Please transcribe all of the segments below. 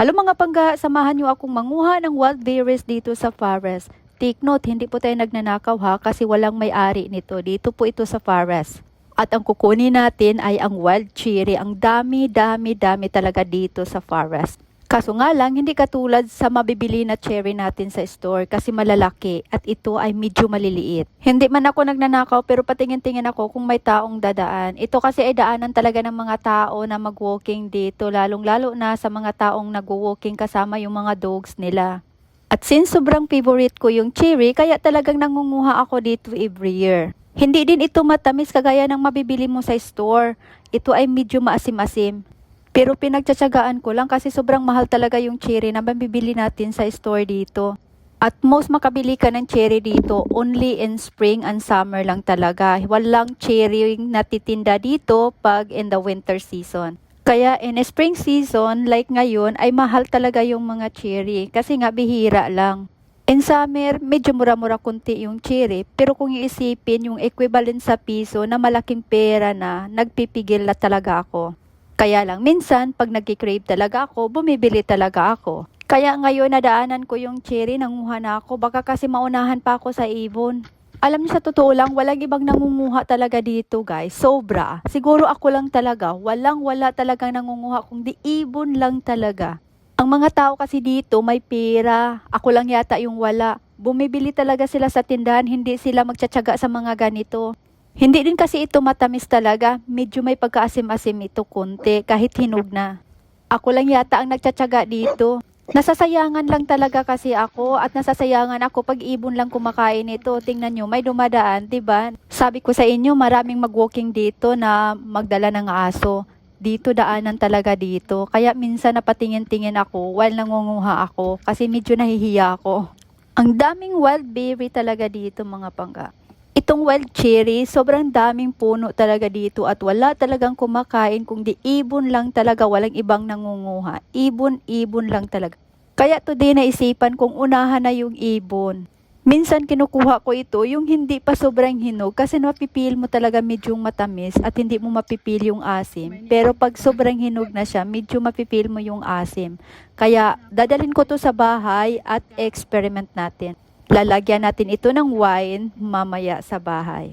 Halo mga pangga, samahan niyo akong manguha ng wild berries dito sa forest. Take note, hindi po tayo nagnanakaw ha kasi walang may-ari nito. Dito po ito sa forest. At ang kukunin natin ay ang wild cherry. Ang dami talaga dito sa forest. Kaso nga lang, hindi katulad sa mabibili na cherry natin sa store kasi malalaki at ito ay medyo maliliit. Hindi man ako nagnanakaw pero patingin-tingin ako kung may taong dadaan. Ito kasi ay daanan talaga ng mga tao na mag-walking dito, lalong-lalo na sa mga taong nag-walking kasama yung mga dogs nila. At since sobrang favorite ko yung cherry, kaya talagang nangunguha ako dito every year. Hindi din ito matamis kagaya ng mabibili mo sa store. Ito ay medyo maasim-asim. Pero pinagtsatsagaan ko lang kasi sobrang mahal talaga yung cherry na mabibili natin sa store dito. At most makabili ka ng cherry dito only in spring and summer lang talaga. Walang cherry natitinda dito pag in the winter season. Kaya in spring season like ngayon ay mahal talaga yung mga cherry kasi nga bihira lang. In summer, medyo mura-mura kunti yung cherry, pero kung iisipin yung equivalent sa piso na malaking pera na, nagpipigil na talaga ako. Kaya lang minsan, pag nagki-crave talaga ako, bumibili talaga ako. Kaya ngayon nadaanan ko yung cherry, nanguha na ako, baka kasi maunahan pa ako sa ibon. Alam niyo sa totoo lang, walang ibang nangunguha talaga dito guys, sobra. Siguro ako lang talaga, wala talagang nangunguha, kundi ibon lang talaga. Ang mga tao kasi dito may pera, ako lang yata yung wala. Bumibili talaga sila sa tindahan, hindi sila magtsatsaga sa mga ganito. Hindi din kasi ito matamis talaga, medyo may pagkaasim-asim ito konti kahit hinog na. Ako lang yata ang nagtsatsaga dito. Nasasayangan lang talaga kasi ako at nasasayangan ako pag ibon lang kumakain ito. Tingnan nyo, may dumadaan, 'di ba? Sabi ko sa inyo, maraming mag-walking dito na magdala ng aso. Dito daanan talaga dito. Kaya minsan napatingin-tingin ako while nangunguha ako kasi medyo nahihiya ako. Ang daming wild berry talaga dito mga pangga. Itong wild cherry, sobrang daming puno talaga dito at wala talagang kumakain kundi ibon lang talaga, walang ibang nangunguha. Ibon lang talaga. Kaya today naisipan kong unahan na yung ibon. Minsan kinukuha ko ito yung hindi pa sobrang hinog kasi mapipil mo talaga medyo matamis at hindi mo mapipil yung asim. Pero pag sobrang hinog na siya, medyo mapipil mo yung asim. Kaya dadalhin ko to sa bahay at experiment natin. Lalagyan natin ito ng wine mamaya sa bahay.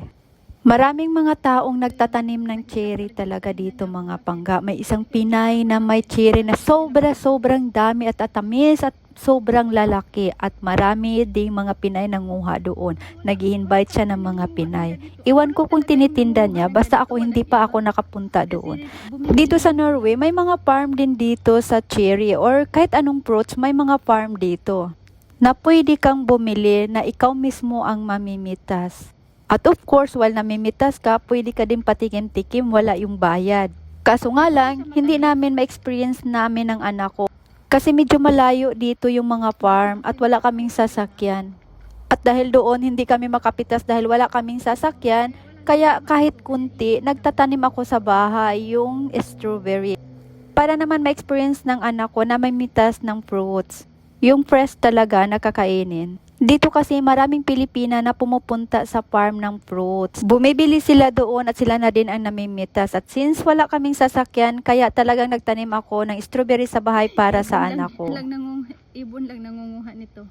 Maraming mga taong nagtatanim ng cherry talaga dito mga pangga. May isang Pinay na may cherry na sobrang dami at atamis at sobrang lalaki. At marami ding mga Pinay nanguha doon. Nag-i-invite siya ng mga Pinay. Iwan ko kung tinitinda niya, basta ako hindi pa ako nakapunta doon. Dito sa Norway, may mga farm din dito sa cherry or kahit anong fruits, may mga farm dito na pwede kang bumili na ikaw mismo ang mamimitas. At of course, while namimitas ka, pwede ka din patikim-tikim, wala yung bayad. Kaso nga lang, hindi namin ma-experience namin ng anak ko. Kasi medyo malayo dito yung mga farm at wala kaming sasakyan. At dahil doon, hindi kami makapitas dahil wala kaming sasakyan, kaya kahit kunti, nagtatanim ako sa bahay yung strawberry. Para naman ma-experience ng anak ko na may mitas ng fruits. Yung fresh talaga na kakainin. Dito kasi maraming Pilipina na pumupunta sa farm ng fruits. Bumibili sila doon at sila na din ang namimitas. At since wala kaming sasakyan, kaya talagang nagtanim ako ng strawberry sa bahay para sa anak ko. Ibon lang nangunguha nito.